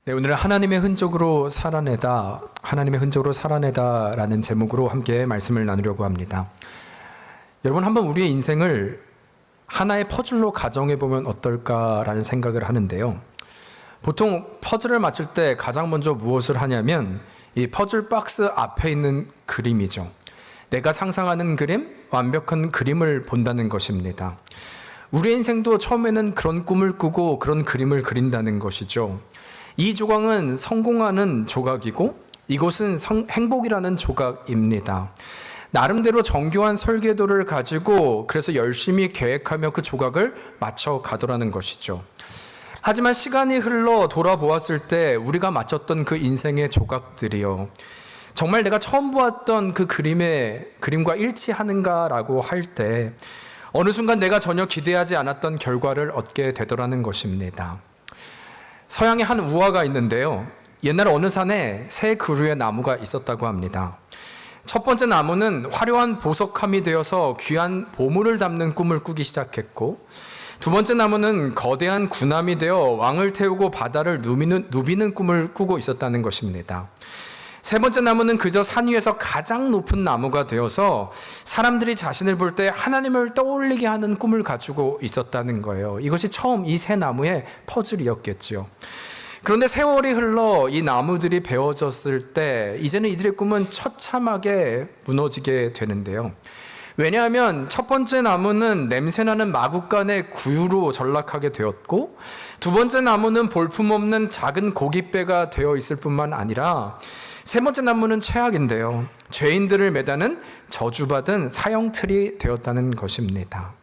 네, 오늘은 하나님의 흔적으로 살아내다라는 제목으로 함께 말씀을 나누려고 합니다. 여러분, 한번 우리의 인생을 하나의 퍼즐로 가정해 보면 어떨까라는 생각을 하는데요. 보통 퍼즐을 맞출 때 가장 먼저 무엇을 하냐면 이 퍼즐 박스 앞에 있는 그림이죠. 내가 상상하는 그림, 완벽한 그림을 본다는 것입니다. 우리의 인생도 처음에는 그런 꿈을 꾸고 그런 그림을 그린다는 것이죠. 이 조각은 성공하는 조각이고 이곳은 행복이라는 조각입니다. 나름대로 정교한 설계도를 가지고 그래서 열심히 계획하며 그 조각을 맞춰 가더라는 것이죠. 하지만 시간이 흘러 돌아보았을 때 우리가 맞췄던 그 인생의 조각들이요, 정말 내가 처음 보았던 그 그림과 일치하는가라고 할 때 어느 순간 내가 전혀 기대하지 않았던 결과를 얻게 되더라는 것입니다. 서양에 한 우화가 있는데요, 옛날 어느 산에 세 그루의 나무가 있었다고 합니다. 첫 번째 나무는 화려한 보석함이 되어서 귀한 보물을 담는 꿈을 꾸기 시작했고, 두 번째 나무는 거대한 군함이 되어 왕을 태우고 바다를 누비는 꿈을 꾸고 있었다는 것입니다. 세 번째 나무는 그저 산 위에서 가장 높은 나무가 되어서 사람들이 자신을 볼 때 하나님을 떠올리게 하는 꿈을 가지고 있었다는 거예요. 이것이 처음 이 세 나무의 퍼즐이었겠지요. 그런데 세월이 흘러 이 나무들이 베어졌을 때 이제는 이들의 꿈은 처참하게 무너지게 되는데요. 왜냐하면 첫 번째 나무는 냄새나는 마구간의 구유로 전락하게 되었고, 두 번째 나무는 볼품없는 작은 고깃배가 되어 있을 뿐만 아니라 세 번째 나무는 최악인데요, 죄인들을 매다는 저주받은 사형틀이 되었다는 것입니다.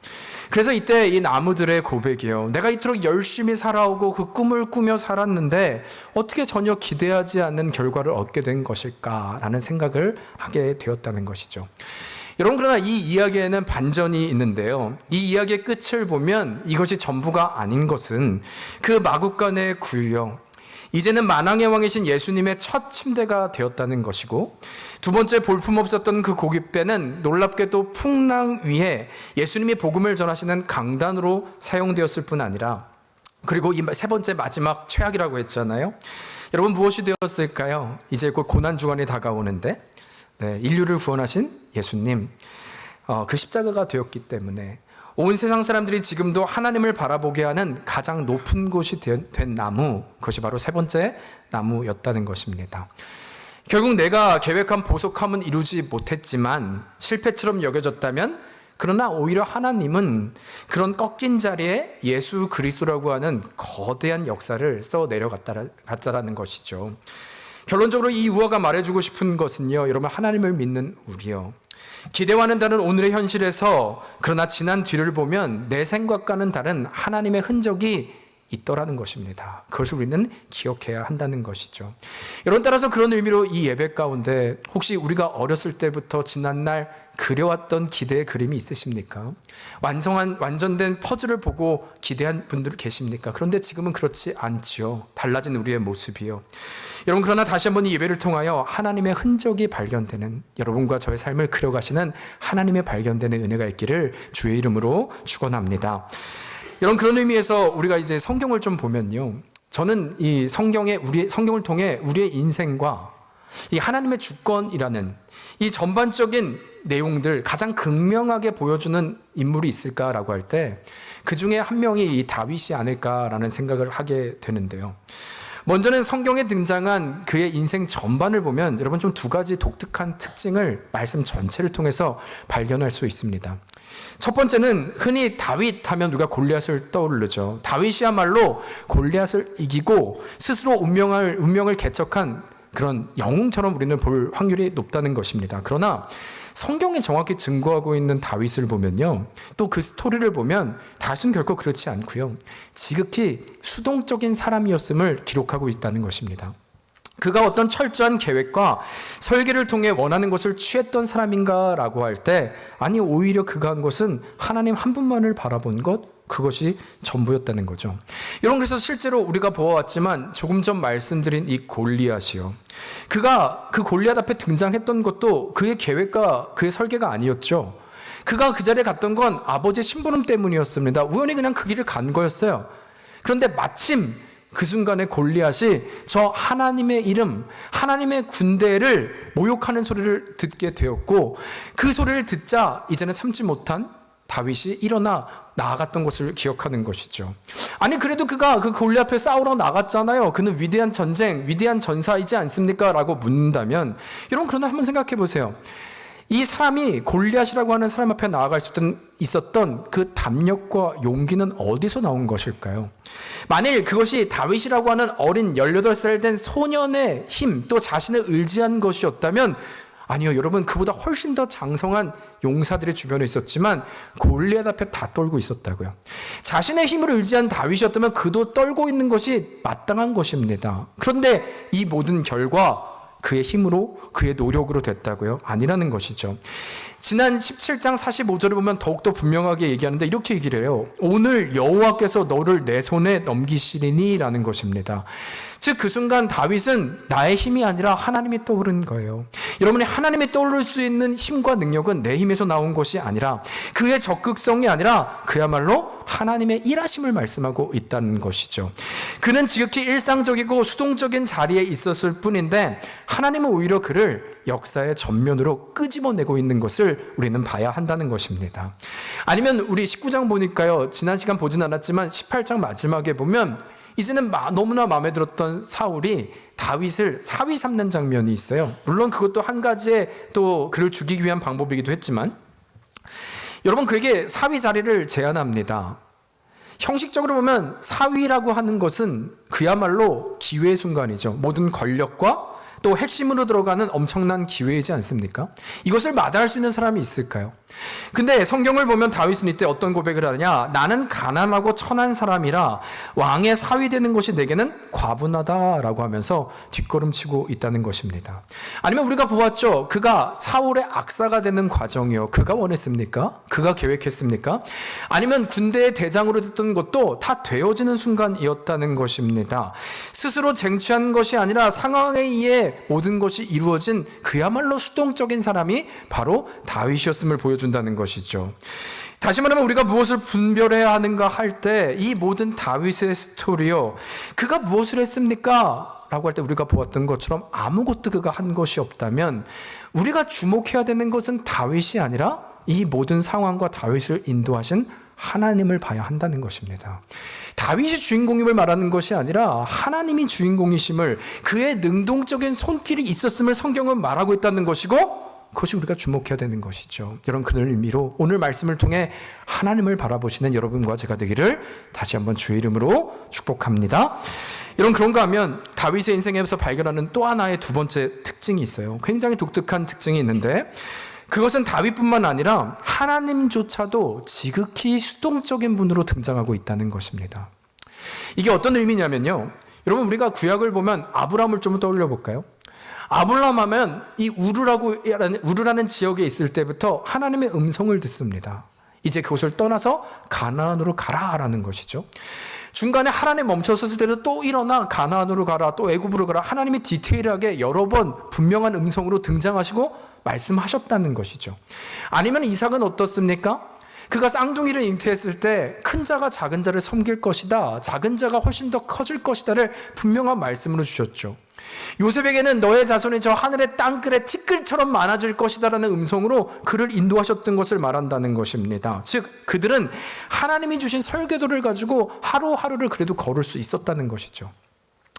그래서 이때 이 나무들의 고백이요, 내가 이토록 열심히 살아오고 그 꿈을 꾸며 살았는데 어떻게 전혀 기대하지 않는 결과를 얻게 된 것일까라는 생각을 하게 되었다는 것이죠. 여러분, 그러나 이 이야기에는 반전이 있는데요, 이 이야기의 끝을 보면 이것이 전부가 아닌 것은 그 마구간의 구유요, 이제는 만왕의 왕이신 예수님의 첫 침대가 되었다는 것이고, 두 번째 볼품없었던 그 고깃배는 놀랍게도 풍랑 위에 예수님이 복음을 전하시는 강단으로 사용되었을 뿐 아니라, 그리고 이 세 번째 마지막 최악이라고 했잖아요. 여러분, 무엇이 되었을까요? 이제 곧 고난주간이 다가오는데 인류를 구원하신 예수님, 그 십자가가 되었기 때문에 온 세상 사람들이 지금도 하나님을 바라보게 하는 가장 높은 곳이 된 나무, 그것이 바로 세 번째 나무였다는 것입니다. 결국 내가 계획한 보석함은 이루지 못했지만 실패처럼 여겨졌다면, 그러나 오히려 하나님은 그런 꺾인 자리에 예수 그리스도라고 하는 거대한 역사를 써 내려갔다라는 것이죠. 결론적으로 이 우화가 말해주고 싶은 것은요, 여러분, 하나님을 믿는 우리요, 기대와는 다른 오늘의 현실에서 그러나 지난 뒤를 보면 내 생각과는 다른 하나님의 흔적이 있더라는 것입니다. 그것을 우리는 기억해야 한다는 것이죠. 여러분, 따라서 그런 의미로 이 예배 가운데 혹시 우리가 어렸을 때부터 지난날 그려왔던 기대의 그림이 있으십니까? 완전된 퍼즐을 보고 기대한 분들 계십니까? 그런데 지금은 그렇지 않지요. 달라진 우리의 모습이요. 여러분, 그러나 다시 한번 이 예배를 통하여 하나님의 흔적이 발견되는, 여러분과 저의 삶을 그려가시는 하나님의 발견되는 은혜가 있기를 주의 이름으로 축원합니다. 여러분, 그런 의미에서 우리가 이제 성경을 좀 보면요, 저는 이 성경을 통해 우리의 인생과 이 하나님의 주권이라는 이 전반적인 내용들 가장 극명하게 보여주는 인물이 있을까라고 할 때 그 중에 한 명이 이 다윗이 아닐까라는 생각을 하게 되는데요. 먼저는 성경에 등장한 그의 인생 전반을 보면 여러분, 좀 두 가지 독특한 특징을 말씀 전체를 통해서 발견할 수 있습니다. 첫 번째는 흔히 다윗 하면 우리가 골리앗을 떠오르죠. 다윗이야말로 골리앗을 이기고 스스로 운명을 개척한 그런 영웅처럼 우리는 볼 확률이 높다는 것입니다. 그러나 성경에 정확히 증거하고 있는 다윗을 보면요, 또 그 스토리를 보면 다윗은 결코 그렇지 않고요, 지극히 수동적인 사람이었음을 기록하고 있다는 것입니다. 그가 어떤 철저한 계획과 설계를 통해 원하는 것을 취했던 사람인가라고 할 때, 아니, 오히려 그가 한 것은 하나님 한 분만을 바라본 것, 그것이 전부였다는 거죠. 여러분, 그래서 실제로 우리가 보아왔지만 조금 전 말씀드린 이 골리앗이요, 그가 그 골리앗 앞에 등장했던 것도 그의 계획과 그의 설계가 아니었죠. 그가 그 자리에 갔던 건 아버지의 심부름 때문이었습니다. 우연히 그냥 그 길을 간 거였어요. 그런데 마침 그 순간에 골리앗이 저 하나님의 이름, 하나님의 군대를 모욕하는 소리를 듣게 되었고, 그 소리를 듣자 이제는 참지 못한 다윗이 일어나 나아갔던 것을 기억하는 것이죠. 아니 그래도 그가 그 골리앗 앞에 싸우러 나갔잖아요. 그는 위대한 위대한 전사이지 않습니까? 라고 묻는다면, 여러분 그러나 한번 생각해 보세요. 이 사람이 골리앗이라고 하는 사람 앞에 나아갈 수 있었던 그 담력과 용기는 어디서 나온 것일까요? 만일 그것이 다윗이라고 하는 어린 18살 된 소년의 힘, 또 자신을 의지한 것이었다면, 아니요, 여러분, 그보다 훨씬 더 장성한 용사들이 주변에 있었지만 골리앗 앞에 다 떨고 있었다고요. 자신의 힘을 의지한 다윗이었다면 그도 떨고 있는 것이 마땅한 것입니다. 그런데 이 모든 결과 그의 힘으로, 그의 노력으로 됐다고요? 아니라는 것이죠. 지난 17장 45절을 보면 더욱더 분명하게 얘기하는데 이렇게 얘기를 해요. 오늘 여호와께서 너를 내 손에 넘기시리니 라는 것입니다. 즉 그 순간 다윗은 나의 힘이 아니라 하나님이 떠오른 거예요. 여러분이 하나님이 떠오를 수 있는 힘과 능력은 내 힘에서 나온 것이 아니라, 그의 적극성이 아니라 그야말로 하나님의 일하심을 말씀하고 있다는 것이죠. 그는 지극히 일상적이고 수동적인 자리에 있었을 뿐인데 하나님은 오히려 그를 역사의 전면으로 끄집어내고 있는 것을 우리는 봐야 한다는 것입니다. 아니면 우리 19장 보니까요, 지난 시간 보진 않았지만 18장 마지막에 보면 이제는 너무나 마음에 들었던 사울이 다윗을 사위 삼는 장면이 있어요. 물론 그것도 한 가지의 또 그를 죽이기 위한 방법이기도 했지만, 여러분 그에게 사위 자리를 제안합니다. 형식적으로 보면 사위라고 하는 것은 그야말로 기회의 순간이죠. 모든 권력과 또 핵심으로 들어가는 엄청난 기회이지 않습니까? 이것을 마다할 수 있는 사람이 있을까요? 근데 성경을 보면 다윗은 이때 어떤 고백을 하느냐? 나는 가난하고 천한 사람이라 왕의 사위 되는 것이 내게는 과분하다라고 하면서 뒷걸음치고 있다는 것입니다. 아니면 우리가 보았죠. 그가 사울의 악사가 되는 과정이요. 그가 원했습니까? 그가 계획했습니까? 아니면 군대의 대장으로 됐던 것도 다 되어지는 순간이었다는 것입니다. 스스로 쟁취한 것이 아니라 상황에 의해 모든 것이 이루어진 그야말로 수동적인 사람이 바로 다윗이었음을 보여준다는 것이죠. 다시 말하면 우리가 무엇을 분별해야 하는가 할 때 이 모든 다윗의 스토리요, 그가 무엇을 했습니까? 라고 할 때 우리가 보았던 것처럼 아무것도 그가 한 것이 없다면, 우리가 주목해야 되는 것은 다윗이 아니라 이 모든 상황과 다윗을 인도하신 하나님을 봐야 한다는 것입니다. 다윗이 주인공임을 말하는 것이 아니라 하나님이 주인공이심을, 그의 능동적인 손길이 있었음을 성경은 말하고 있다는 것이고, 그것이 우리가 주목해야 되는 것이죠. 이런 그런 의미로 오늘 말씀을 통해 하나님을 바라보시는 여러분과 제가 되기를 다시 한번 주의 이름으로 축복합니다. 여러분, 그런가 하면 다윗의 인생에서 발견하는 또 하나의 두 번째 특징이 있어요. 굉장히 독특한 특징이 있는데, 그것은 다윗뿐만 아니라 하나님조차도 지극히 수동적인 분으로 등장하고 있다는 것입니다. 이게 어떤 의미냐면요, 여러분 우리가 구약을 보면 아브라함을 좀 떠올려 볼까요? 아브라함 하면 이 우르라는 지역에 있을 때부터 하나님의 음성을 듣습니다. 이제 그곳을 떠나서 가나안으로 가라라는 것이죠. 중간에 하나님 멈춰섰을 때도 또 일어나 가나안으로 가라, 또 애굽으로 가라, 하나님이 디테일하게 여러 번 분명한 음성으로 등장하시고 말씀하셨다는 것이죠. 아니면 이삭은 어떻습니까? 그가 쌍둥이를 잉태했을 때 큰 자가 작은 자를 섬길 것이다, 작은 자가 훨씬 더 커질 것이다를 분명한 말씀으로 주셨죠. 요셉에게는 너의 자손이 저 하늘의 땅끝에 티끌처럼 많아질 것이다 라는 음성으로 그를 인도하셨던 것을 말한다는 것입니다. 즉 그들은 하나님이 주신 설계도를 가지고 하루하루를 그래도 걸을 수 있었다는 것이죠.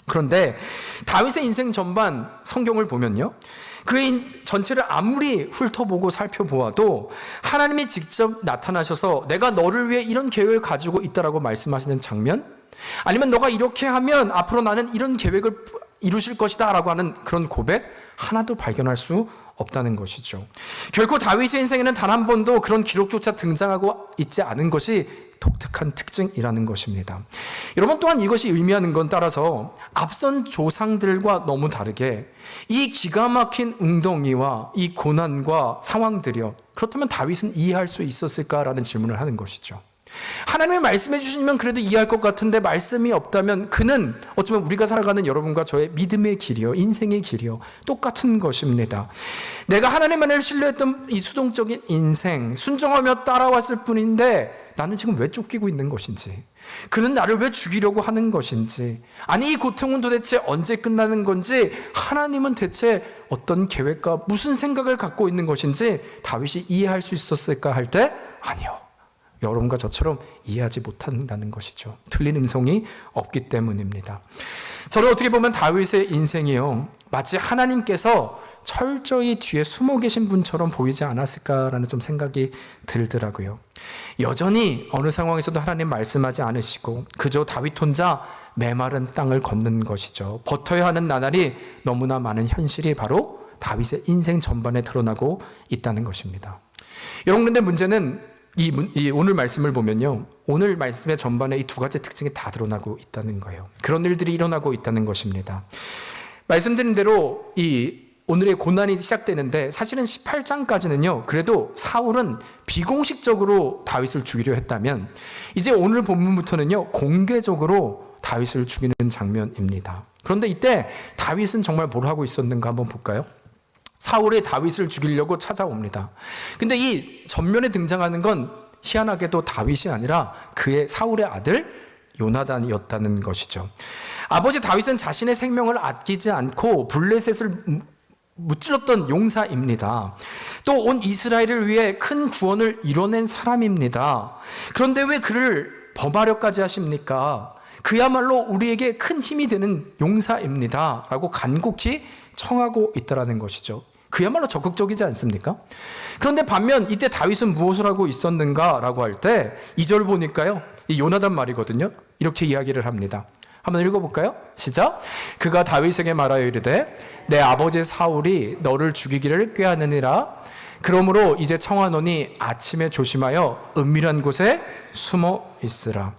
그런데 다윗의 인생 전반 성경을 보면요, 그의 전체를 아무리 훑어보고 살펴보아도 하나님이 직접 나타나셔서 내가 너를 위해 이런 계획을 가지고 있다라고 말씀하시는 장면, 아니면 너가 이렇게 하면 앞으로 나는 이런 계획을 이루실 것이다 라고 하는 그런 고백 하나도 발견할 수 없다는 것이죠. 결코 다윗의 인생에는 단 한 번도 그런 기록조차 등장하고 있지 않은 것이 독특한 특징이라는 것입니다. 여러분, 또한 이것이 의미하는 건 따라서 앞선 조상들과 너무 다르게 이 기가 막힌 웅덩이와 이 고난과 상황들이요, 그렇다면 다윗은 이해할 수 있었을까라는 질문을 하는 것이죠. 하나님의 말씀해 주시면 그래도 이해할 것 같은데 말씀이 없다면 그는 어쩌면 우리가 살아가는 여러분과 저의 믿음의 길이요, 인생의 길이요, 똑같은 것입니다. 내가 하나님만을 신뢰했던 이 수동적인 인생, 순종하며 따라왔을 뿐인데 나는 지금 왜 쫓기고 있는 것인지, 그는 나를 왜 죽이려고 하는 것인지, 아니 이 고통은 도대체 언제 끝나는 건지, 하나님은 대체 어떤 계획과 무슨 생각을 갖고 있는 것인지 다윗이 이해할 수 있었을까 할 때 아니요, 여러분과 저처럼 이해하지 못한다는 것이죠. 틀린 음성이 없기 때문입니다. 저는 어떻게 보면 다윗의 인생이요, 마치 하나님께서 철저히 뒤에 숨어 계신 분처럼 보이지 않았을까라는 좀 생각이 들더라고요. 여전히 어느 상황에서도 하나님 말씀하지 않으시고 그저 다윗 혼자 메마른 땅을 걷는 것이죠. 버텨야 하는 나날이 너무나 많은 현실이 바로 다윗의 인생 전반에 드러나고 있다는 것입니다. 여러분, 그런데 문제는 이 오늘 말씀을 보면요, 오늘 말씀의 전반에 이 두 가지 특징이 다 드러나고 있다는 거예요. 그런 일들이 일어나고 있다는 것입니다. 말씀드린 대로 이 오늘의 고난이 시작되는데 사실은 18장까지는요, 그래도 사울은 비공식적으로 다윗을 죽이려 했다면 이제 오늘 본문부터는요, 공개적으로 다윗을 죽이는 장면입니다. 그런데 이때 다윗은 정말 뭘 하고 있었는가 한번 볼까요? 사울이 다윗을 죽이려고 찾아옵니다. 근데 이 전면에 등장하는 건 희한하게도 다윗이 아니라 그의 사울의 아들 요나단이었다는 것이죠. 아버지 다윗은 자신의 생명을 아끼지 않고 블레셋을 무찔렀던 용사입니다. 또 온 이스라엘을 위해 큰 구원을 이뤄낸 사람입니다. 그런데 왜 그를 범하려까지 하십니까? 그야말로 우리에게 큰 힘이 되는 용사입니다 라고 간곡히 청하고 있다는 것이죠. 그야말로 적극적이지 않습니까? 그런데 반면 이때 다윗은 무엇을 하고 있었는가 라고 할 때 2절 보니까요, 이 요나단 말이거든요. 이렇게 이야기를 합니다. 한번 읽어볼까요? 시작. 그가 다윗에게 말하여 이르되 내 아버지 사울이 너를 죽이기를 꾀하느니라. 그러므로 이제 청하노니 아침에 조심하여 은밀한 곳에 숨어 있으라.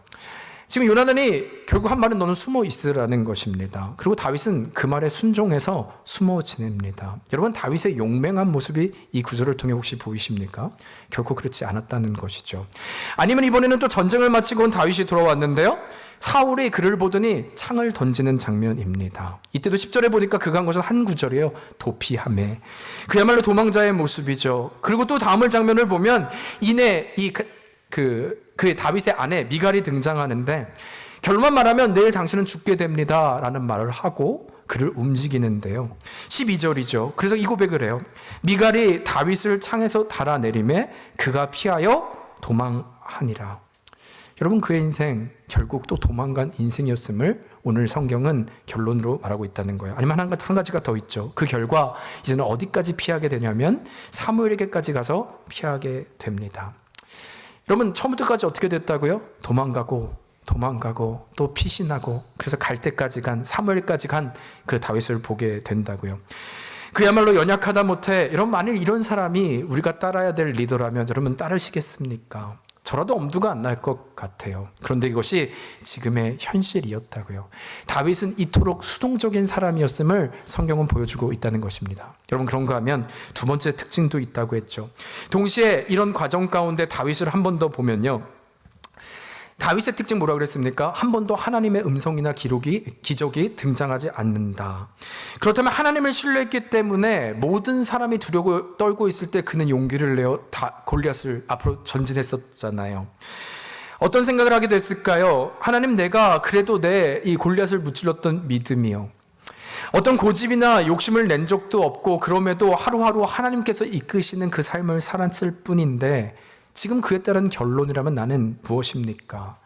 지금 요나단이 결국 한 말은 너는 숨어 있으라는 것입니다. 그리고 다윗은 그 말에 순종해서 숨어 지냅니다. 여러분, 다윗의 용맹한 모습이 이 구절을 통해 혹시 보이십니까? 결코 그렇지 않았다는 것이죠. 아니면 이번에는 또 전쟁을 마치고 온 다윗이 돌아왔는데요, 사울이 그를 보더니 창을 던지는 장면입니다. 이때도 10절에 보니까 그가 한 것은 한 구절이에요. 도피하매. 그야말로 도망자의 모습이죠. 그리고 또 다음을 장면을 보면 이내 그의 다윗의 아내 미갈이 등장하는데, 결론만 말하면 내일 당신은 죽게 됩니다 라는 말을 하고 그를 움직이는데요, 12절이죠. 그래서 이 고백을 해요. 미갈이 다윗을 창에서 달아내림에 그가 피하여 도망하니라. 여러분, 그의 인생 결국 또 도망간 인생이었음을 오늘 성경은 결론으로 말하고 있다는 거예요. 아니면 한 가지가 더 있죠. 그 결과 이제는 어디까지 피하게 되냐면 사무엘에게까지 가서 피하게 됩니다. 여러분, 처음부터까지 어떻게 됐다고요? 도망가고 또 피신하고, 그래서 갈 때까지 간, 사무엘까지 간 그 다윗을 보게 된다고요. 그야말로 연약하다 못해, 여러분, 만일 이런 사람이 우리가 따라야 될 리더라면 여러분 따르시겠습니까? 저라도 엄두가 안 날 것 같아요. 그런데 이것이 지금의 현실이었다고요. 다윗은 이토록 수동적인 사람이었음을 성경은 보여주고 있다는 것입니다. 여러분, 그런가 하면 두 번째 특징도 있다고 했죠. 동시에 이런 과정 가운데 다윗을 한 번 더 보면요, 다윗의 특징 뭐라고 그랬습니까? 한 번도 하나님의 음성이나 기적이 등장하지 않는다. 그렇다면 하나님을 신뢰했기 때문에 모든 사람이 두려워 떨고 있을 때 그는 용기를 내어 골리앗을 앞으로 전진했었잖아요. 어떤 생각을 하게 됐을까요? 하나님, 내가 그래도 내 이 골리앗을 무찔렀던 믿음이요, 어떤 고집이나 욕심을 낸 적도 없고 그럼에도 하루하루 하나님께서 이끄시는 그 삶을 살았을 뿐인데 지금 그에 따른 결론이라면 나는 무엇입니까?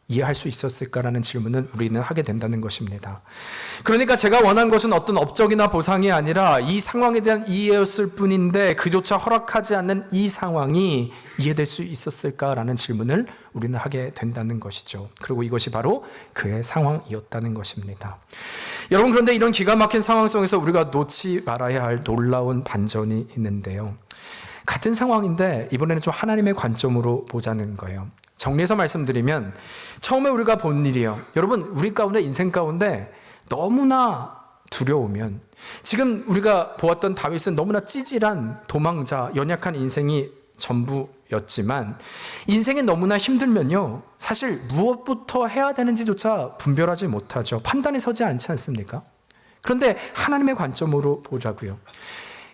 이해할 수 있었을까라는 질문을 우리는 하게 된다는 것입니다. 그러니까 제가 원한 것은 어떤 업적이나 보상이 아니라 이 상황에 대한 이해였을 뿐인데 그조차 허락하지 않는 이 상황이 이해될 수 있었을까라는 질문을 우리는 하게 된다는 것이죠. 그리고 이것이 바로 그의 상황이었다는 것입니다. 여러분, 그런데 이런 기가 막힌 상황 속에서 우리가 놓지 말아야 할 놀라운 반전이 있는데요, 같은 상황인데 이번에는 좀 하나님의 관점으로 보자는 거예요. 정리해서 말씀드리면 처음에 우리가 본 일이요, 여러분, 우리 가운데, 인생 가운데 너무나 두려우면, 지금 우리가 보았던 다윗은 너무나 찌질한 도망자, 연약한 인생이 전부였지만 인생이 너무나 힘들면요, 사실 무엇부터 해야 되는지조차 분별하지 못하죠. 판단이 서지 않지 않습니까? 그런데 하나님의 관점으로 보자고요.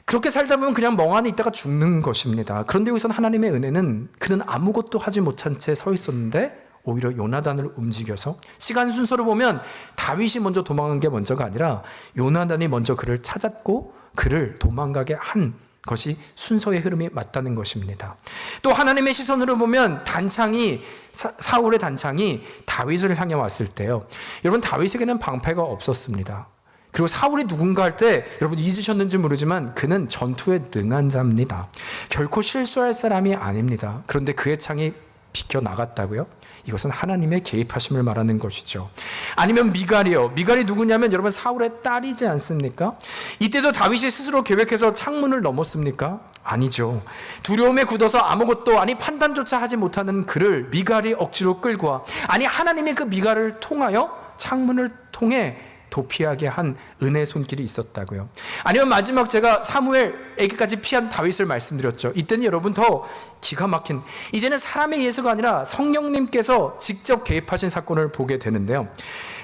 그렇게 살다 보면 그냥 멍하니 있다가 죽는 것입니다. 그런데 여기서는 하나님의 은혜는 그는 아무것도 하지 못한 채 서 있었는데 오히려 요나단을 움직여서, 시간 순서로 보면 다윗이 먼저 도망간 게 먼저가 아니라 요나단이 먼저 그를 찾았고 그를 도망가게 한 것이 순서의 흐름이 맞다는 것입니다. 또 하나님의 시선으로 보면 사울의 단창이 다윗을 향해 왔을 때요, 여러분, 다윗에게는 방패가 없었습니다. 그리고 사울이 누군가 할 때 여러분 잊으셨는지 모르지만 그는 전투에 능한 자입니다. 결코 실수할 사람이 아닙니다. 그런데 그의 창이 비켜 나갔다고요? 이것은 하나님의 개입하심을 말하는 것이죠. 아니면 미갈이요. 미갈이 누구냐면 여러분 사울의 딸이지 않습니까? 이때도 다윗이 스스로 계획해서 창문을 넘었습니까? 아니죠. 두려움에 굳어서 아무것도, 아니 판단조차 하지 못하는 그를 미갈이 억지로 끌고 와, 아니 하나님이 그 미갈을 통하여 창문을 통해 도피하게 한 은혜의 손길이 있었다고요. 아니면 마지막, 제가 사무엘에게까지 피한 다윗을 말씀드렸죠. 이때는 여러분 더 기가 막힌, 이제는 사람에 의해서가 아니라 성령님께서 직접 개입하신 사건을 보게 되는데요.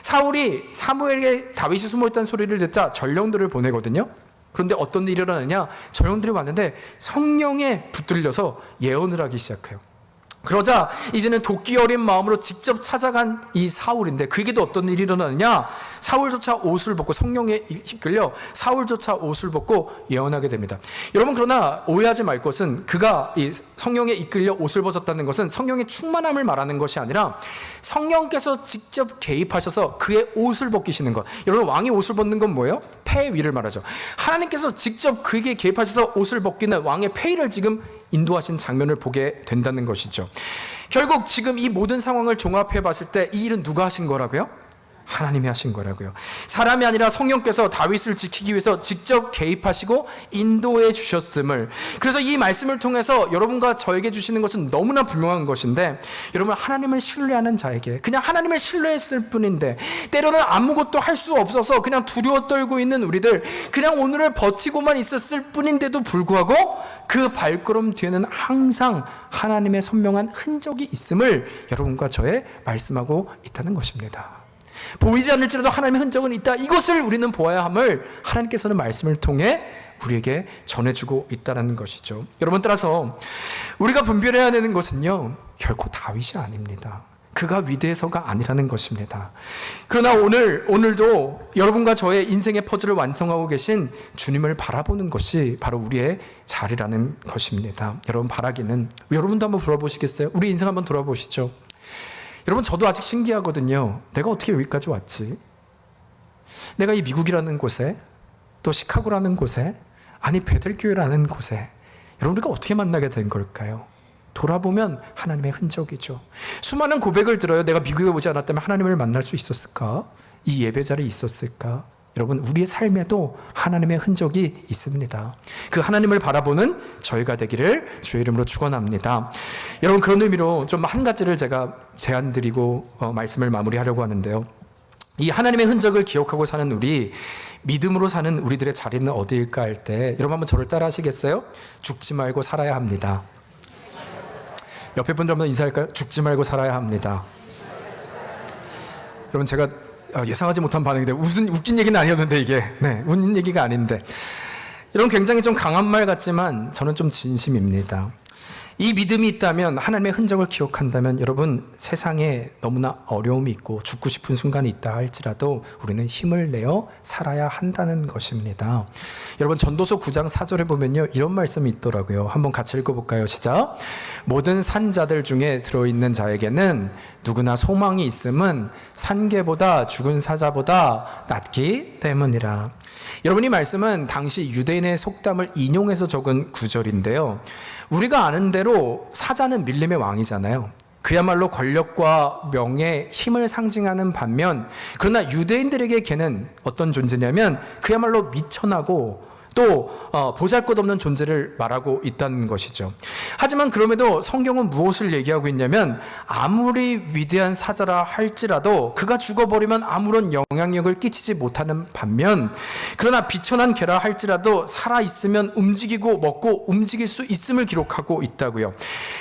사울이 사무엘에게 다윗이 숨어있다는 소리를 듣자 전령들을 보내거든요. 그런데 어떤 일이 일어나느냐, 전령들이 왔는데 성령에 붙들려서 예언을 하기 시작해요. 그러자 이제는 도끼 어린 마음으로 직접 찾아간 이 사울인데, 그에게도 어떤 일이 일어나느냐, 사울조차 옷을 벗고, 성령에 이끌려 사울조차 옷을 벗고 예언하게 됩니다. 여러분, 그러나 오해하지 말 것은, 그가 이 성령에 이끌려 옷을 벗었다는 것은 성령의 충만함을 말하는 것이 아니라 성령께서 직접 개입하셔서 그의 옷을 벗기시는 것. 여러분, 왕이 옷을 벗는 건 뭐예요? 폐 위를 말하죠. 하나님께서 직접 그에게 개입하셔서 옷을 벗기는 왕의 폐위를 지금 인도하신 장면을 보게 된다는 것이죠. 결국 지금 이 모든 상황을 종합해 봤을 때 이 일은 누가 하신 거라고요? 하나님이 하신 거라고요. 사람이 아니라 성령께서 다윗을 지키기 위해서 직접 개입하시고 인도해 주셨음을, 그래서 이 말씀을 통해서 여러분과 저에게 주시는 것은 너무나 분명한 것인데, 여러분, 하나님을 신뢰하는 자에게, 그냥 하나님을 신뢰했을 뿐인데 때로는 아무것도 할 수 없어서 그냥 두려워 떨고 있는 우리들, 그냥 오늘을 버티고만 있었을 뿐인데도 불구하고 그 발걸음 뒤에는 항상 하나님의 선명한 흔적이 있음을 여러분과 저에 말씀하고 있다는 것입니다. 보이지 않을지라도 하나님의 흔적은 있다, 이것을 우리는 보아야 함을 하나님께서는 말씀을 통해 우리에게 전해주고 있다는 것이죠. 여러분, 따라서 우리가 분별해야 되는 것은요, 결코 다윗이 아닙니다. 그가 위대해서가 아니라는 것입니다. 그러나 오늘도 여러분과 저의 인생의 퍼즐을 완성하고 계신 주님을 바라보는 것이 바로 우리의 자리라는 것입니다. 여러분, 바라기는, 여러분도 한번 돌아보시겠어요? 우리 인생 한번 돌아보시죠. 여러분, 저도 아직 신기하거든요. 내가 어떻게 여기까지 왔지? 내가 이 미국이라는 곳에, 또 시카고라는 곳에, 아니 베들교회라는 곳에, 여러분, 우리가 어떻게 만나게 된 걸까요? 돌아보면 하나님의 흔적이죠. 수많은 고백을 들어요. 내가 미국에 오지 않았다면 하나님을 만날 수 있었을까? 이 예배 자리에 있었을까? 여러분, 우리의 삶에도 하나님의 흔적이 있습니다. 그 하나님을 바라보는 저희가 되기를 주의 이름으로 축원합니다. 여러분, 그런 의미로 좀 한 가지를 제가 제안드리고 말씀을 마무리하려고 하는데요. 이 하나님의 흔적을 기억하고 사는 우리, 믿음으로 사는 우리들의 자리는 어디일까 할 때, 여러분 한번 저를 따라 하시겠어요? 죽지 말고 살아야 합니다. 옆에 분들 한번 인사할까요? 죽지 말고 살아야 합니다. 여러분, 제가 예상하지 못한 반응인데, 웃긴 얘기는 아니었는데, 이게 웃는 얘기가 아닌데, 여러분, 굉장히 좀 강한 말 같지만 저는 좀 진심입니다. 이 믿음이 있다면, 하나님의 흔적을 기억한다면, 여러분, 세상에 너무나 어려움이 있고 죽고 싶은 순간이 있다 할지라도 우리는 힘을 내어 살아야 한다는 것입니다. 여러분, 전도서 9장 4절에 보면요, 이런 말씀이 있더라고요. 한번 같이 읽어볼까요? 시작. 모든 산자들 중에 들어있는 자에게는 누구나 소망이 있음은 산개보다 죽은 사자보다 낫기 때문이라. 여러분, 이 말씀은 당시 유대인의 속담을 인용해서 적은 구절인데요. 우리가 아는 대로 사자는 밀림의 왕이잖아요. 그야말로 권력과 명예, 힘을 상징하는 반면, 그러나 유대인들에게 걔는 어떤 존재냐면 그야말로 미천하고 또 보잘것없는 존재를 말하고 있다는 것이죠. 하지만 그럼에도 성경은 무엇을 얘기하고 있냐면 아무리 위대한 사자라 할지라도 그가 죽어버리면 아무런 영향력을 끼치지 못하는 반면 그러나 비천한 개라 할지라도 살아있으면 움직이고 먹고 움직일 수 있음을 기록하고 있다고요.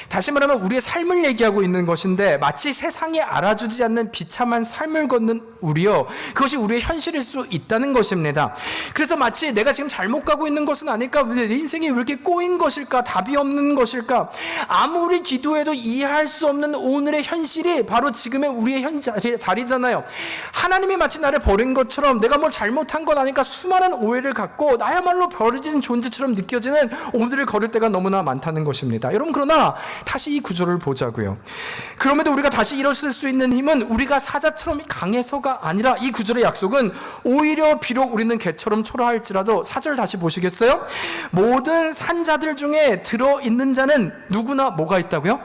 다시 말하면 우리의 삶을 얘기하고 있는 것인데 마치 세상이 알아주지 않는 비참한 삶을 걷는 우리요, 그것이 우리의 현실일 수 있다는 것입니다. 그래서 마치 내가 지금 잘못 가고 있는 것은 아닐까, 내 인생이 왜 이렇게 꼬인 것일까, 답이 없는 것일까, 아무리 기도해도 이해할 수 없는 오늘의 현실이 바로 지금의 우리의 자리잖아요. 하나님이 마치 나를 버린 것처럼 내가 뭘 잘못한 건 아니까 수많은 오해를 갖고 나야말로 버려진 존재처럼 느껴지는 오늘을 걸을 때가 너무나 많다는 것입니다. 여러분, 그러나 다시 이 구조를 보자고요. 그럼에도 우리가 다시 일어설 수 있는 힘은 우리가 사자처럼 강해서가 아니라 이 구절의 약속은 오히려 비록 우리는 개처럼 초라할지라도 4절 다시 보시겠어요? 모든 산자들 중에 들어있는 자는 누구나 뭐가 있다고요?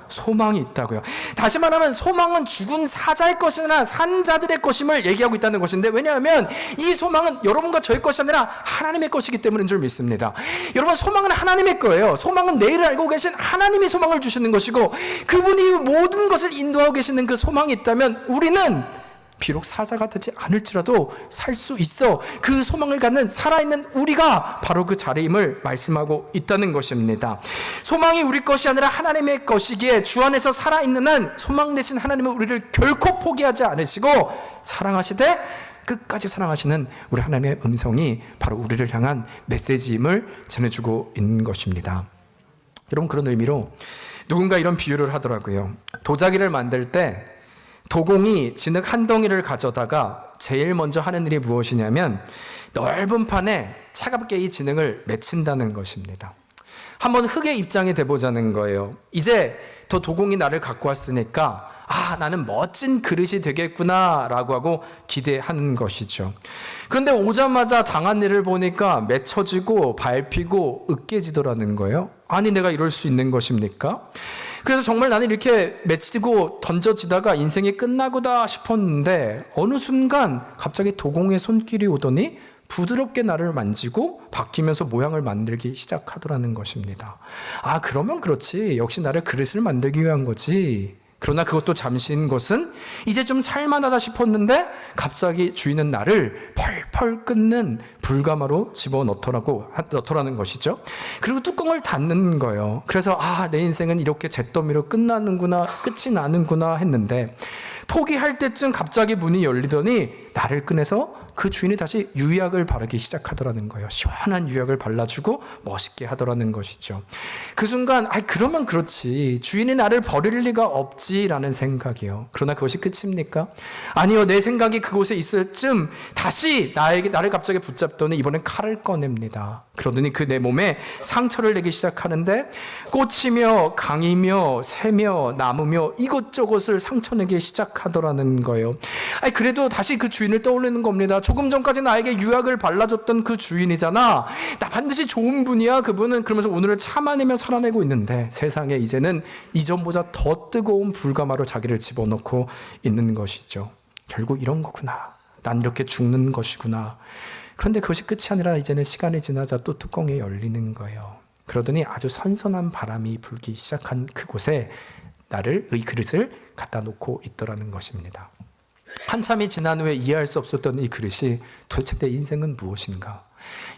소망이 있다고요. 다시 말하면 소망은 죽은 사자의 것이나 산자들의 것임을 얘기하고 있다는 것인데, 왜냐하면 이 소망은 여러분과 저의 것이 아니라 하나님의 것이기 때문인 줄 믿습니다. 여러분, 소망은 하나님의 거예요. 소망은 내일을 알고 계신 하나님이 소망을 주시는 것이고, 그분이 모든 것을 인도하고 계시는 그 소망이 있다면 우리는 비록 사자가 되지 않을지라도 살 수 있어. 그 소망을 갖는 살아있는 우리가 바로 그 자리임을 말씀하고 있다는 것입니다. 소망이 우리 것이 아니라 하나님의 것이기에 주 안에서 살아있는 한 소망 되신 하나님은 우리를 결코 포기하지 않으시고 사랑하시되 끝까지 사랑하시는 우리 하나님의 음성이 바로 우리를 향한 메시지임을 전해주고 있는 것입니다. 여러분, 그런 의미로 누군가 이런 비유를 하더라고요. 도자기를 만들 때 도공이 진흙 한 덩이를 가져다가 제일 먼저 하는 일이 무엇이냐면 넓은 판에 차갑게 이 진흙을 맺힌다는 것입니다. 한번 흙의 입장이 돼보자는 거예요. 이제 더 도공이 나를 갖고 왔으니까 나는 멋진 그릇이 되겠구나 라고 하고 기대하는 것이죠. 그런데 오자마자 당한 일을 보니까 맺혀지고 밟히고 으깨지더라는 거예요. 아니, 내가 이럴 수 있는 것입니까? 그래서 정말 나는 이렇게 맺히고 던져지다가 인생이 끝나고다 싶었는데 어느 순간 갑자기 도공의 손길이 오더니 부드럽게 나를 만지고 바뀌면서 모양을 만들기 시작하더라는 것입니다. 그러면 그렇지. 역시 나를 그릇을 만들기 위한 거지. 그러나 그것도 잠시인 것은 이제 좀 살만하다 싶었는데 갑자기 주인은 나를 펄펄 끓는 불가마로 집어넣더라는 것이죠. 그리고 뚜껑을 닫는 거예요. 그래서 내 인생은 이렇게 잿더미로 끝이 나는구나 했는데 포기할 때쯤 갑자기 문이 열리더니 나를 꺼내서 그 주인이 다시 유약을 바르기 시작하더라는 거예요. 시원한 유약을 발라주고 멋있게 하더라는 것이죠. 그 순간 그러면 그렇지. 주인이 나를 버릴 리가 없지라는 생각이요. 그러나 그것이 끝입니까? 아니요. 내 생각이 그곳에 있을 쯤 다시 나를 갑자기 붙잡더니 이번엔 칼을 꺼냅니다. 그러더니 그 내 몸에 상처를 내기 시작하는데 꽃이며 강이며 새며 나무며 이것저것을 상처내기 시작하더라는 거예요. 그래도 다시 그 주인을 떠올리는 겁니다. 조금 전까지 나에게 유약을 발라줬던 그 주인이잖아. 나 반드시 좋은 분이야 그분은. 그러면서 오늘을 참아내며 살아내고 있는데 세상에 이제는 이전보다 더 뜨거운 불가마로 자기를 집어넣고 있는 것이죠. 결국 이런 거구나. 난 이렇게 죽는 것이구나. 그런데 그것이 끝이 아니라 이제는 시간이 지나자 또 뚜껑이 열리는 거예요. 그러더니 아주 선선한 바람이 불기 시작한 그곳에 이 그릇을 갖다 놓고 있더라는 것입니다. 한참이 지난 후에 이해할 수 없었던 이 그릇이 도대체 내 인생은 무엇인가?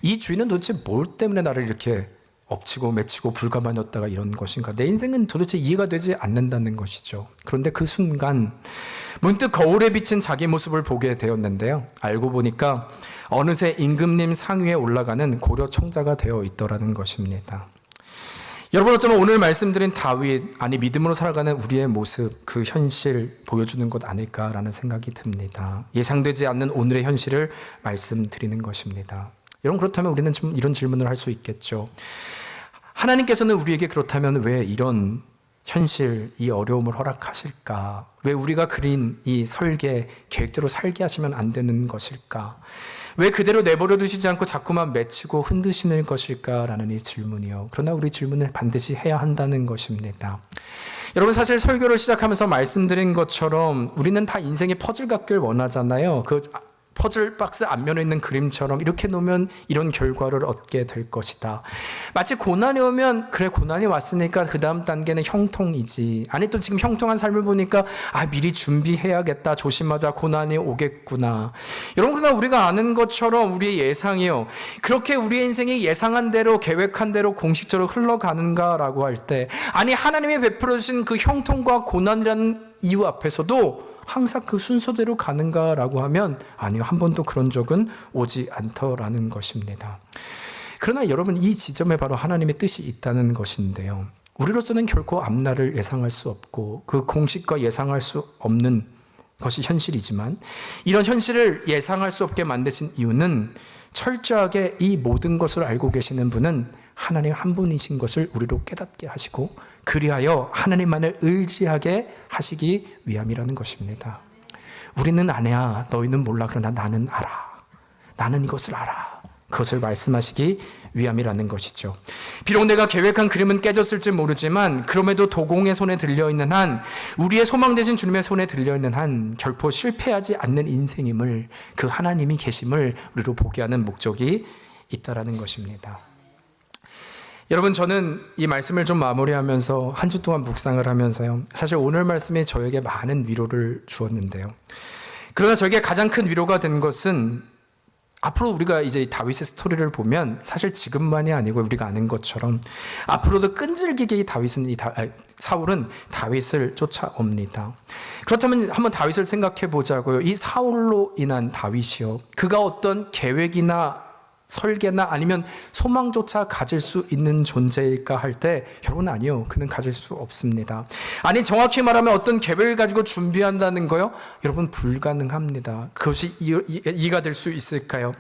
이 주인은 도대체 뭘 때문에 나를 이렇게 엎치고 맺히고 불가마였다가 이런 것인가? 내 인생은 도대체 이해가 되지 않는다는 것이죠. 그런데 그 순간 문득 거울에 비친 자기 모습을 보게 되었는데요. 알고 보니까 어느새 임금님 상위에 올라가는 고려 청자가 되어 있더라는 것입니다. 여러분, 어쩌면 오늘 말씀드린 다윗, 믿음으로 살아가는 우리의 모습, 그 현실 보여주는 것 아닐까라는 생각이 듭니다. 예상되지 않는 오늘의 현실을 말씀드리는 것입니다. 여러분, 그렇다면 우리는 좀 이런 질문을 할 수 있겠죠. 하나님께서는 우리에게 그렇다면 왜 이런 현실, 이 어려움을 허락하실까? 왜 우리가 그린 이 설계, 계획대로 살게 하시면 안 되는 것일까? 왜 그대로 내버려 두시지 않고 자꾸만 맺히고 흔드시는 것일까라는 이 질문이요. 그러나 우리 질문을 반드시 해야 한다는 것입니다. 여러분, 사실 설교를 시작하면서 말씀드린 것처럼 우리는 다 인생의 퍼즐 같길 원하잖아요. 그 퍼즐 박스 앞면에 있는 그림처럼 이렇게 놓으면 이런 결과를 얻게 될 것이다. 마치 고난이 오면 그래 고난이 왔으니까 그 다음 단계는 형통이지. 아니 또 지금 형통한 삶을 보니까 미리 준비해야겠다. 조심하자. 고난이 오겠구나. 여러분 그러나 우리가 아는 것처럼 우리의 예상이요. 그렇게 우리의 인생이 예상한 대로 계획한 대로 공식적으로 흘러가는가라고 할 때 아니 하나님이 베풀어 주신 그 형통과 고난이라는 이유 앞에서도 항상 그 순서대로 가는가라고 하면 아니요. 한 번도 그런 적은 오지 않더라는 것입니다. 그러나 여러분 이 지점에 바로 하나님의 뜻이 있다는 것인데요. 우리로서는 결코 앞날을 예상할 수 없고 그 공식과 예상할 수 없는 것이 현실이지만 이런 현실을 예상할 수 없게 만드신 이유는 철저하게 이 모든 것을 알고 계시는 분은 하나님 한 분이신 것을 우리로 깨닫게 하시고 그리하여 하나님만을 의지하게 하시기 위함이라는 것입니다. 우리는 아냐 너희는 몰라 그러나 나는 알아. 나는 이것을 알아. 그것을 말씀하시기 위함이라는 것이죠. 비록 내가 계획한 그림은 깨졌을지 모르지만 그럼에도 도공의 손에 들려있는 한 우리의 소망 되신 주님의 손에 들려있는 한 결코 실패하지 않는 인생임을 그 하나님이 계심을 우리로 보게 하는 목적이 있다라는 것입니다. 여러분 저는 이 말씀을 좀 마무리하면서 한 주 동안 묵상을 하면서요. 사실 오늘 말씀이 저에게 많은 위로를 주었는데요. 그러나 저에게 가장 큰 위로가 된 것은 앞으로 우리가 이제 다윗의 스토리를 보면 사실 지금만이 아니고 우리가 아는 것처럼 앞으로도 끈질기게 사울은 다윗을 쫓아옵니다. 그렇다면 한번 다윗을 생각해 보자고요. 이 사울로 인한 다윗이요. 그가 어떤 계획이나 설계나 아니면 소망조차 가질 수 있는 존재일까 할 때 여러분 아니요. 그는 가질 수 없습니다. 아니 정확히 말하면 어떤 계획을 가지고 준비한다는 거요? 여러분 불가능합니다. 그것이 이해가 될 수 있을까요?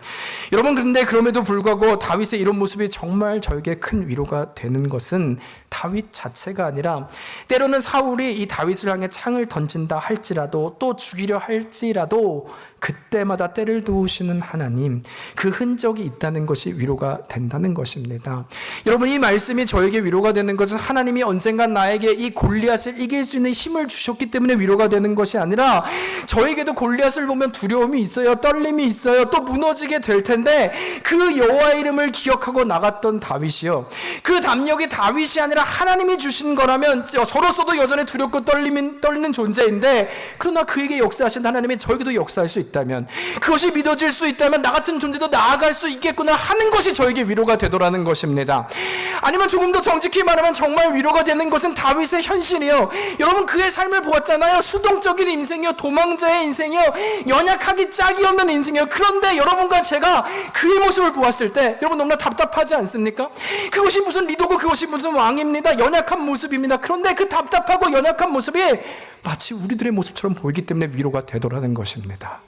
여러분 그런데 그럼에도 불구하고 다윗의 이런 모습이 정말 저에게 큰 위로가 되는 것은 다윗 자체가 아니라 때로는 사울이 이 다윗을 향해 창을 던진다 할지라도 또 죽이려 할지라도 그때마다 때를 도우시는 하나님 그 흔적이 있다는 것이 위로가 된다는 것입니다. 여러분 이 말씀이 저에게 위로가 되는 것은 하나님이 언젠간 나에게 이 골리앗을 이길 수 있는 힘을 주셨기 때문에 위로가 되는 것이 아니라 저에게도 골리앗을 보면 두려움이 있어요. 떨림이 있어요. 또 무너지게 될 텐데 그 여호와의 이름을 기억하고 나갔던 다윗이요. 그 담력이 다윗이 아니라 하나님이 주신 거라면 저로서도 여전히 두렵고 떨리는 존재인데 그러나 그에게 역사하신 하나님이 저에게도 역사할 수 있다면 그것이 믿어질 수 있다면 나 같은 존재도 나아갈 수 있겠구나 하는 것이 저에게 위로가 되더라는 것입니다. 아니면 조금 더 정직히 말하면 정말 위로가 되는 것은 다윗의 현실이요. 여러분 그의 삶을 보았잖아요. 수동적인 인생이요. 도망자의 인생이요. 연약하기 짝이 없는 인생이요. 그런데 여러분과 제가 그의 모습을 보았을 때 여러분 너무나 답답하지 않습니까? 그것이 무슨 리더고 그것이 무슨 왕입니다. 연약한 모습입니다. 그런데 그 답답하고 연약한 모습이 마치 우리들의 모습처럼 보이기 때문에 위로가 되더라는 것입니다.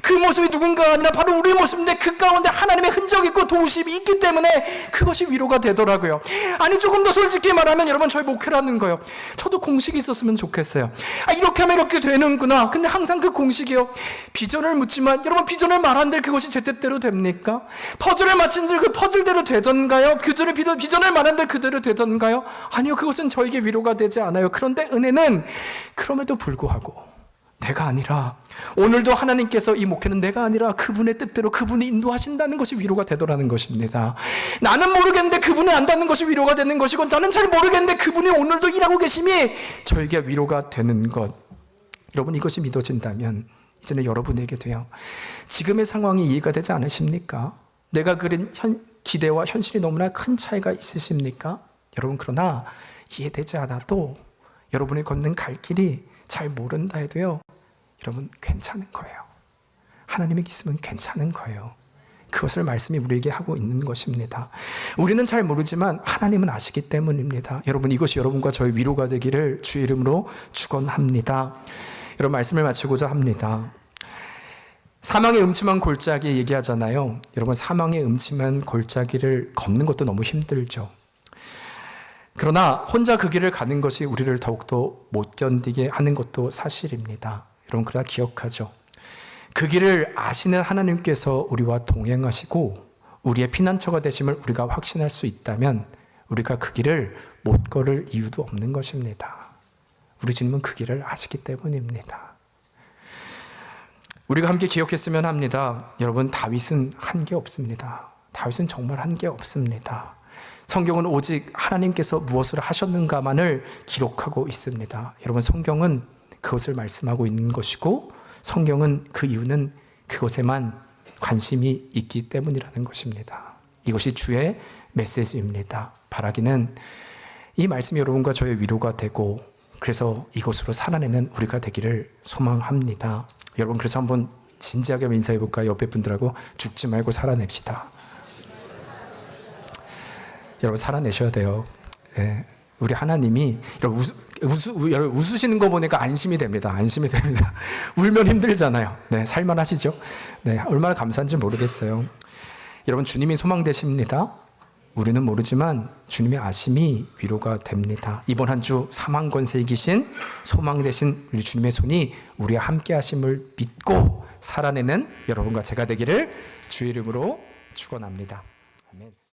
그 모습이 누군가가 아니라 바로 우리의 모습인데 그 가운데 하나님의 흔적이 있고 도우심이 있기 때문에 그것이 위로가 되더라고요. 아니 조금 더 솔직히 말하면 여러분 저희 목회라는 거요. 저도 공식이 있었으면 좋겠어요. 이렇게 하면 이렇게 되는구나. 근데 항상 그 공식이요. 비전을 묻지만 여러분 비전을 말한들 그것이 제 뜻대로 됩니까? 퍼즐을 맞춘들 그 퍼즐대로 되던가요? 그전에 비전을 말한들 그대로 되던가요? 아니요. 그것은 저에게 위로가 되지 않아요. 그런데 은혜는 그럼에도 불구하고 내가 아니라 오늘도 하나님께서 이 목회는 내가 아니라 그분의 뜻대로 그분이 인도하신다는 것이 위로가 되더라는 것입니다. 나는 모르겠는데 그분이 안다는 것이 위로가 되는 것이고 나는 잘 모르겠는데 그분이 오늘도 일하고 계심이 저에게 위로가 되는 것. 여러분 이것이 믿어진다면 이제는 여러분에게 돼요. 지금의 상황이 이해가 되지 않으십니까? 내가 그린 기대와 현실이 너무나 큰 차이가 있으십니까? 여러분 그러나 이해되지 않아도 여러분이 걷는 갈 길이 잘 모른다 해도요. 여러분 괜찮은 거예요. 하나님이 있으면 괜찮은 거예요. 그것을 말씀이 우리에게 하고 있는 것입니다. 우리는 잘 모르지만 하나님은 아시기 때문입니다. 여러분 이것이 여러분과 저의 위로가 되기를 주의 이름으로 축원합니다. 여러분 말씀을 마치고자 합니다. 사망의 음침한 골짜기 얘기하잖아요. 여러분 사망의 음침한 골짜기를 걷는 것도 너무 힘들죠. 그러나 혼자 그 길을 가는 것이 우리를 더욱더 못 견디게 하는 것도 사실입니다. 여러분 그러나 기억하죠. 그 길을 아시는 하나님께서 우리와 동행하시고 우리의 피난처가 되심을 우리가 확신할 수 있다면 우리가 그 길을 못 걸을 이유도 없는 것입니다. 우리 주님은 그 길을 아시기 때문입니다. 우리가 함께 기억했으면 합니다. 여러분, 다윗은 한 게 없습니다. 다윗은 정말 한 게 없습니다. 성경은 오직 하나님께서 무엇을 하셨는가만을 기록하고 있습니다. 여러분, 성경은 그것을 말씀하고 있는 것이고, 성경은 그 이유는 그것에만 관심이 있기 때문이라는 것입니다. 이것이 주의 메시지입니다. 바라기는 이 말씀이 여러분과 저의 위로가 되고, 그래서 이것으로 살아내는 우리가 되기를 소망합니다. 여러분, 그래서 한번 진지하게 인사해 볼까요? 옆에 분들하고 죽지 말고 살아냅시다. 여러분, 살아내셔야 돼요. 네. 우리 하나님이, 여러분, 웃으시는 거 보니까 안심이 됩니다. 안심이 됩니다. 울면 힘들잖아요. 네, 살만하시죠? 네, 얼마나 감사한지 모르겠어요. 여러분, 주님이 소망 되십니다. 우리는 모르지만 주님의 아심이 위로가 됩니다. 이번 한 주 사망 권세에 계신 소망 되신 우리 주님의 손이 우리와 함께 하심을 믿고 살아내는 여러분과 제가 되기를 주의 이름으로 축원합니다. 아멘.